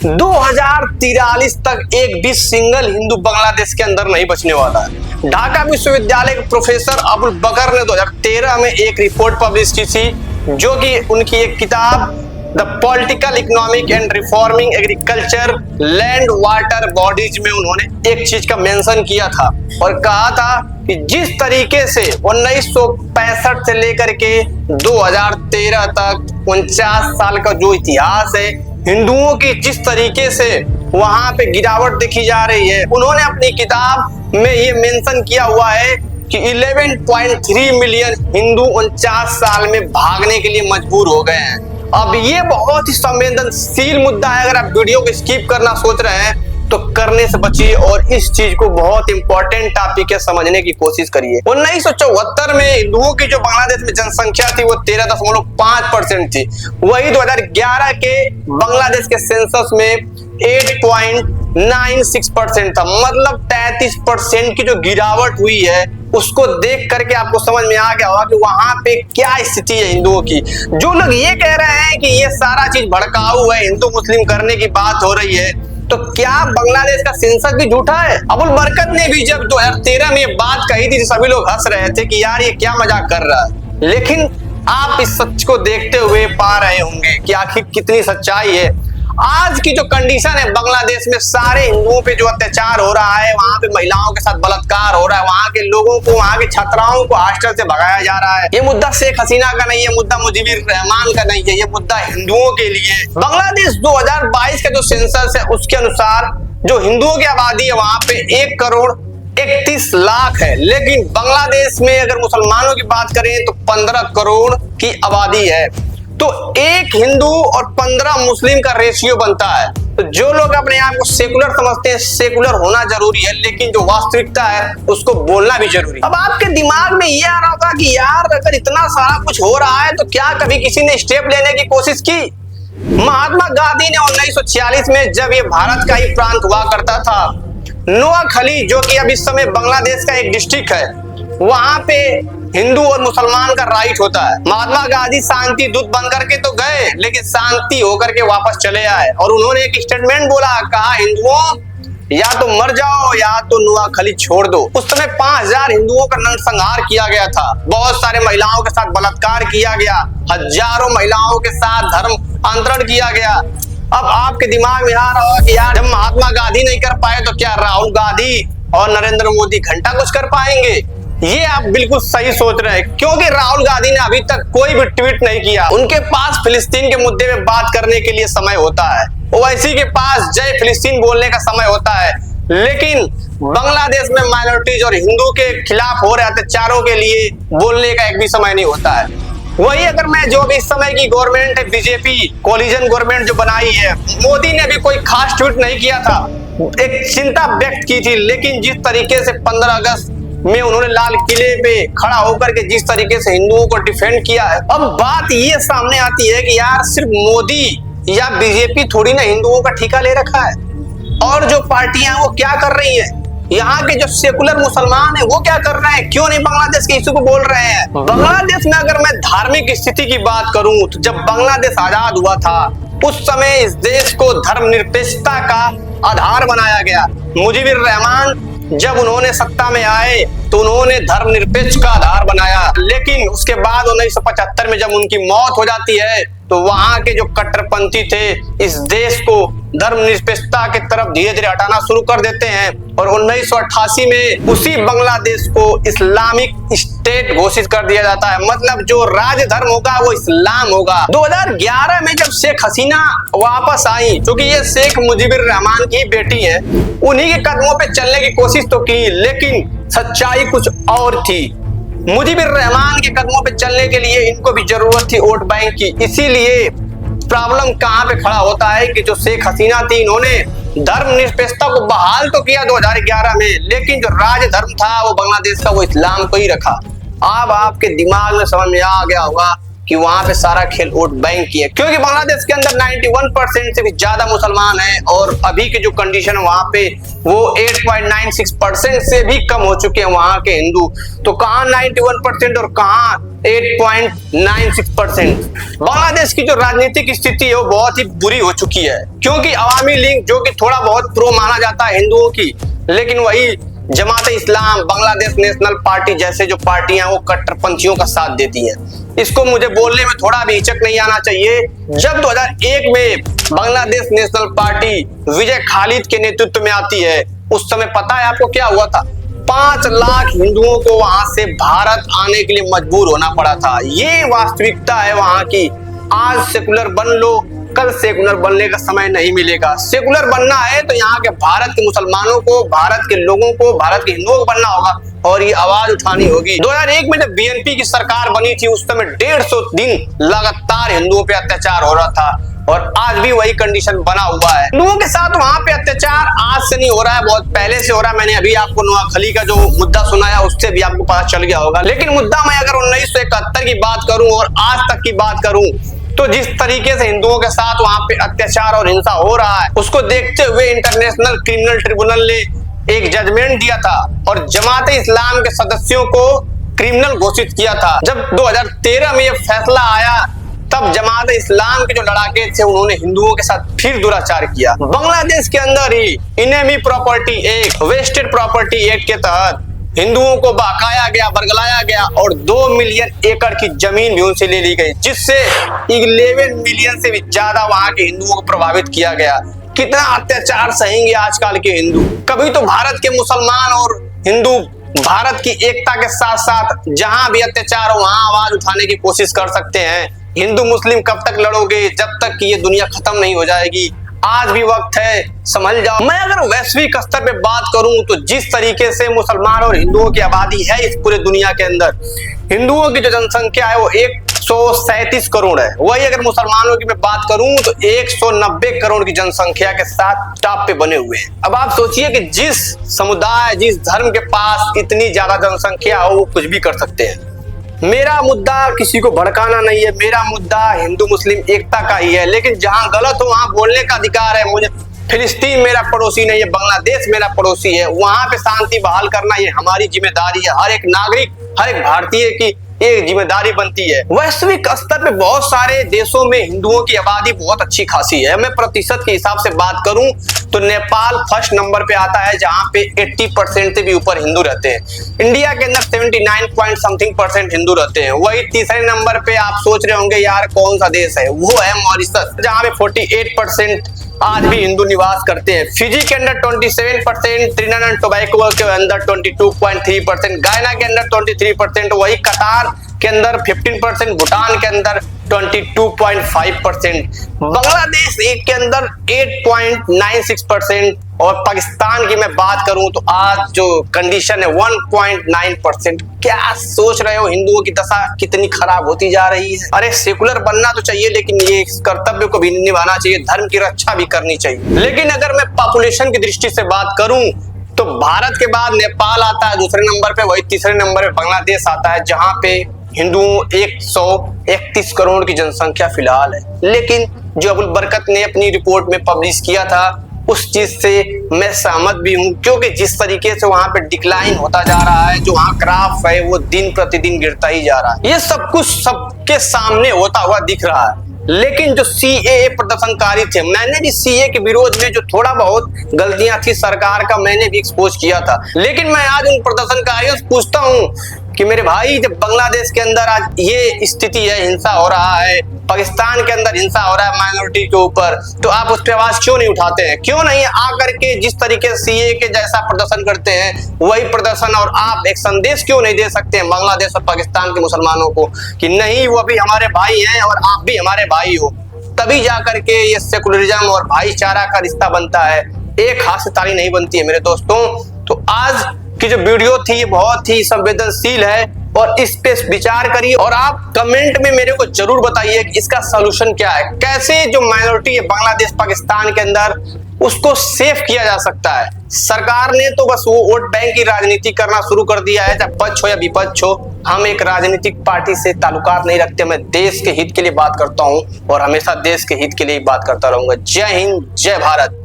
2043 तक एक भी सिंगल हिंदू बांग्लादेश के अंदर नहीं बचने वाला है। ढाका विश्वविद्यालय के प्रोफेसर अबुल बकर ने 2013 में एक रिपोर्ट पब्लिश की थी, जो कि उनकी एक किताब the political economic and reforming agriculture land water bodies में उन्होंने एक चीज का मेंशन किया था और कहा था कि जिस तरीके से 1965 से लेकर के 2013 तक 49 साल का जो इतिहास है, हिंदुओं की जिस तरीके से वहां पे गिरावट देखी जा रही है, उन्होंने अपनी किताब में ये मेंशन किया हुआ है कि 11.3 मिलियन हिंदू 49 साल में भागने के लिए मजबूर हो गए हैं। अब ये बहुत ही संवेदनशील मुद्दा है, अगर आप वीडियो को स्किप करना सोच रहे हैं तो करने से बचिए और इस चीज को बहुत इंपॉर्टेंट टॉपिक है समझने की कोशिश करिए। 1974 में हिंदुओं की जो बांग्लादेश में जनसंख्या थी वो 13.5% थी। वही 2011 के बांग्लादेश के सेंसस में 8.96% था। मतलब 33% की जो गिरावट हुई है उसको देख करके आपको समझ में आ गया होगा कि वहां पे क्या स्थिति है हिंदुओं की। जो लोग ये कह रहे हैं कि ये सारा चीज भड़काऊ है, हिंदू मुस्लिम करने की बात हो रही है, तो क्या बांग्लादेश का सेंसस भी झूठा है? अबुल बरकत ने भी जब 2013 में ये बात कही थी, सभी लोग हंस रहे थे कि यार ये क्या मजाक कर रहा है। लेकिन आप इस सच को देखते हुए पा रहे होंगे कि आखिर कितनी सच्चाई है। आज की जो कंडीशन है बांग्लादेश में, सारे हिंदुओं पे जो अत्याचार हो रहा है, वहां पे महिलाओं के साथ बलात्कार हो रहा है, वहां के लोगों को, वहां की छात्राओं को हॉस्टल से भगाया जा रहा है। ये मुद्दा शेख हसीना का नहीं है, मुद्दा मुजीबुर रहमान का नहीं है, ये मुद्दा हिंदुओं के लिए। बांग्लादेश 2022 का जो सेंसस है उसके अनुसार जो हिंदुओं की आबादी है वहां पे 1,31,00,000 है, लेकिन बांग्लादेश में अगर मुसलमानों की बात करें तो 15 करोड़ की आबादी है। तो एक हिंदू और 15 मुस्लिम का रेशियो बनता है। तो जो लोग अपने आप को सेकुलर समझते हैं, सेकुलर होना जरूरी है, लेकिन जो वास्तविकता है उसको बोलना भी जरूरी है। अब आपके दिमाग में ये आ रहा होगा कि यार अगर इतना सारा कुछ हो रहा है तो क्या कभी किसी ने स्टेप लेने की कोशिश की? महात्मा गांधी ने 1946 में, जब ये भारत का ही प्रांत हुआ करता था, नोआखली जो कि अब इस समय बांग्लादेश का एक डिस्ट्रिक्ट है, वहां पे हिंदू और मुसलमान का राइट होता है। महात्मा गांधी शांति दूत बन करके तो गए, लेकिन शांति होकर के वापस चले आए और उन्होंने एक स्टेटमेंट बोला, कहा हिंदुओं या तो मर जाओ या तो नोआखली छोड़ दो। उस समय 5000 हिंदुओं का नरसंहार किया गया था, बहुत सारे महिलाओं के साथ बलात्कार किया गया, हजारों महिलाओं के साथ धर्म अंतरण किया गया। अब आपके दिमाग में आ रहा होगा कि यार जब महात्मा गांधी नहीं कर पाए तो क्या राहुल गांधी और नरेंद्र मोदी घंटा कुछ कर पाएंगे? ये आप बिल्कुल सही सोच रहे हैं, क्योंकि राहुल गांधी ने अभी तक कोई भी ट्वीट नहीं किया। उनके पास फिलिस्तीन के मुद्दे में बात करने के लिए समय होता है, ओवैसी के पास जय फिलिस्तीन बोलने का समय होता है, लेकिन बांग्लादेश में माइनॉरिटीज और हिंदू के खिलाफ हो रहे अत्याचारों के लिए बोलने का एक भी समय नहीं होता है। वही अगर मैं जो भी इस समय की गवर्नमेंट है, बीजेपी कोलिजन गवर्नमेंट जो बनाई है, मोदी ने भी कोई खास ट्वीट नहीं किया था, एक चिंता व्यक्त की थी, लेकिन जिस तरीके से 15 अगस्त में उन्होंने लाल किले पे खड़ा होकर के जिस तरीके से हिंदुओं को डिफेंड किया है, अब बात ये सामने आती है कि यार सिर्फ मोदी या बीजेपी थोड़ी ना हिंदुओं का ठिका ले रखा है, और जो पार्टियां वो क्या कर रही है, यहाँ के जो सेकुलर मुसलमान है वो क्या कर रहे हैं, क्यों नहीं बांग्लादेश के इशू को बोल रहे हैं? बांग्लादेश में अगर मैं धार्मिक स्थिति की बात करूं तो जब बांग्लादेश आजाद हुआ था उस समय इस देश को धर्मनिरपेक्षता का आधार बनाया गया। मुजीबुर रहमान जब उन्होंने सत्ता में आए तो उन्होंने धर्मनिरपेक्ष का आधार बनाया, लेकिन उसके बाद 1975 में जब उनकी मौत हो जाती है तो वहां के जो कट्टरपंथी थे इस देश को धर्मनिरपेक्षता की तरफ धीरे धीरे हटाना शुरू कर देते हैं और 1988 में उसी बांग्लादेश को इस्लामिक स्टेट घोषित कर दिया जाता है। मतलब जो राज धर्म होगा वो इस्लाम होगा। 2011 में जब शेख हसीना वापस आई, क्योंकि ये शेख मुजीबुर रहमान की बेटी है, उन्हीं के कदमों पे चलने की कोशिश तो की, लेकिन सच्चाई कुछ और थी। मुजीबुर रहमान के कदमों पे चलने के लिए इनको भी जरूरत थी वोट बैंक की। इसीलिए प्रॉब्लम कहां पे खड़ा होता है कि जो शेख हसीना थी, इन्होंने धर्मनिरपेक्षता को बहाल तो किया 2011 में, लेकिन जो राज धर्म था वो बांग्लादेश का वो इस्लाम को ही रखा। अब आपके दिमाग में समझ में आ गया होगा कि वहां पे सारा खेल वोट बैंक की है, क्योंकि बांग्लादेश के अंदर 91% से भी ज्यादा मुसलमान हैं और अभी के जो कंडीशन है वहां पे वो 8.96% से भी कम हो चुके हैं वहां के हिंदू। तो कहां 91% और कहां 8.96%। बांग्लादेश की जो राजनीतिक स्थिति है वो बहुत ही बुरी हो चुकी है, क्योंकि अवामी लीग जो कि थोड़ा बहुत प्रो माना जाता है हिंदुओं की, लेकिन वही जमात इस्लाम, बांग्लादेश नेशनल पार्टी जैसे जो पार्टियां वो कट्टरपंथियों का साथ देती हैं। इसको मुझे बोलने में थोड़ा भी हिचक नहीं आना चाहिए। जब 2001 में बांग्लादेश नेशनल पार्टी विजय खालिद के नेतृत्व में आती है, उस समय पता है आपको क्या हुआ था? 5 लाख हिंदुओं को वहां से भारत आने के लिए मजबूर होना पड़ा था। ये वास्तविकता है वहां की। आज सेकुलर बन लो, कल सेकुलर बनने का समय नहीं मिलेगा। सेकुलर बनना है तो यहाँ के भारत के मुसलमानों को, भारत के लोगों को, भारत के हिंदुओं को बनना होगा और ये आवाज उठानी होगी। 2001 में जब बीएनपी की सरकार बनी थी उस समय 150 दिन लगातार हिंदुओं पे अत्याचार हो रहा था और आज भी वही कंडीशन बना हुआ है। हिंदुओं के साथ वहां पे अत्याचार आज से नहीं हो रहा है, बहुत पहले से हो रहा है। मैंने अभी आपको नोआखली का जो मुद्दा सुनाया उससे भी आपको पता चल गया होगा। लेकिन मुद्दा मैं अगर 1971 की बात करूं और आज तक की बात करूं तो जिस तरीके से हिंदुओं के साथ वहां पे अत्याचार और हिंसा हो रहा है उसको देखते हुए इंटरनेशनल क्रिमिनल ट्रिब्यूनल ने एक जजमेंट दिया था और जमात इस्लाम के सदस्यों को क्रिमिनल घोषित किया था। जब 2013 में यह फैसला आया तब जमात इस्लाम के जो लड़ाके थे उन्होंने हिंदुओं के साथ फिर दुराचार किया। बांग्लादेश के अंदर ही enemy property act, vested property act के तहत हिंदुओं को बहकाया गया, बरगलाया गया और 2 मिलियन एकड़ की जमीन भी उनसे ले ली गई, जिससे 11 मिलियन से भी ज्यादा वहां के हिंदुओं को प्रभावित किया गया। कितना अत्याचार सहेंगे आजकल के हिंदू। कभी तो भारत के मुसलमान और हिंदू भारत की एकता के साथ साथ जहां भी अत्याचार हो वहां आवाज उठाने की कोशिश कर सकते हैं। हिंदू मुस्लिम कब तक लड़ोगे? जब तक कि ये दुनिया खत्म नहीं हो जाएगी। आज भी वक्त है, समझ जाओ। मैं अगर वैश्विक स्तर पे बात करूं तो जिस तरीके से मुसलमान और हिंदुओं की आबादी है इस पूरे दुनिया के अंदर, हिंदुओं की जो जनसंख्या है वो 137 करोड़ है। वही अगर मुसलमानों की मैं बात करूं तो 190 करोड़ की जनसंख्या के साथ टॉप पे बने हुए हैं। अब आप सोचिए कि जिस समुदाय, जिस धर्म के पास इतनी ज्यादा जनसंख्या हो वो कुछ भी कर सकते हैं। मेरा मुद्दा किसी को भड़काना नहीं है, मेरा मुद्दा हिंदू मुस्लिम एकता का ही है। लेकिन जहां गलत हो वहां बोलने का अधिकार है मुझे। फिलिस्तीन मेरा पड़ोसी नहीं है, बांग्लादेश मेरा पड़ोसी है, वहां पे शांति बहाल करना ये हमारी जिम्मेदारी है। हर एक नागरिक, हर एक भारतीय की एक जिम्मेदारी बनती है। वैश्विक स्तर पे बहुत सारे देशों में हिंदुओं की आबादी बहुत अच्छी खासी है। मैं प्रतिशत के हिसाब से बात करूं तो नेपाल फर्स्ट नंबर पे आता है जहां पे 80% से भी ऊपर हिंदू रहते हैं। इंडिया के अंदर 79.something% हिंदू रहते हैं। वही तीसरे नंबर पे आप सोच रहे होंगे यार कौन सा देश है, वो है मॉरिशस, जहां पे 48% आज भी हिंदू निवास करते हैं। फिजी के अंदर 27%, त्रिनिदाद एंड टोबैगो के अंदर 22.3%, गायना के अंदर 23%, वही कतार के अंदर 15%, भूटान के अंदर 22.5%, बांग्लादेश के अंदर 8.96% और पाकिस्तान की मैं बात करूं तो आज जो कंडीशन है 1.9%। क्या सोच रहे हो हिंदुओं की दशा कितनी खराब होती जा रही है? अरे सेकुलर बनना तो चाहिए लेकिन ये कर्तव्य को भी निभाना चाहिए, धर्म की रक्षा भी करनी चाहिए। लेकिन अगर मैं पॉपुलेशन की दृष्टि से बात करूं तो भारत के बाद नेपाल आता है दूसरे नंबर पे, वही तीसरे नंबर पे बांग्लादेश आता है जहां पे हिंदुओं 131 करोड़ की जनसंख्या फिलहाल है। लेकिन जो अबुल बरकत ने अपनी रिपोर्ट में पब्लिश किया था उस चीज से मैं सहमत भी हूं, क्योंकि जिस तरीके से वहां पे डिक्लाइन होता जा रहा है, जो वहां ग्राफ है वो दिन प्रतिदिन गिरता ही जा रहा है। ये सब कुछ सबके सामने होता हुआ दिख रहा है। लेकिन जो सीएए प्रदर्शनकारी थे, मैंने भी सीए के विरोध में जो थोड़ा बहुत गलतियां थी सरकार का मैंने भी एक्सपोज किया था। लेकिन मैं आज उन प्रदर्शनकारियों से पूछता हूं कि मेरे भाई जब बांग्लादेश के अंदर आज ये स्थिति है, हिंसा हो रहा है, पाकिस्तान के अंदर हिंसा हो रहा है माइनॉरिटी के ऊपर, तो आप उस पर आवाज क्यों नहीं उठाते हैं? क्यों नहीं आकर के जिस तरीके से सीए के जैसा प्रदर्शन करते हैं वही प्रदर्शन और आप एक संदेश क्यों नहीं दे सकते हैं बांग्लादेश और पाकिस्तान के मुसलमानों को कि नहीं वो भी हमारे भाई हैं और आप भी हमारे भाई हो? तभी जाकर के ये सेकुलरिज्म और भाईचारा का रिश्ता बनता है, एक हाथ से ताली नहीं बनती है मेरे दोस्तों। तो आज की जो वीडियो थी ये बहुत ही संवेदनशील है और इस पे विचार करिए और आप कमेंट में मेरे को जरूर बताइए कि इसका सलूशन क्या है। कैसे जो माइनॉरिटी है बांग्लादेश पाकिस्तान के अंदर उसको सेफ किया जा सकता है। सरकार ने तो बस वो वोट बैंक की राजनीति करना शुरू कर दिया है, चाहे पक्ष हो या विपक्ष हो। हम एक राजनीतिक पार्टी से ताल्लुकात नहीं रखते, मैं देश के हित के लिए बात करता हूं और हमेशा देश के हित के लिए बात करता रहूंगा। जय हिंद, जय भारत।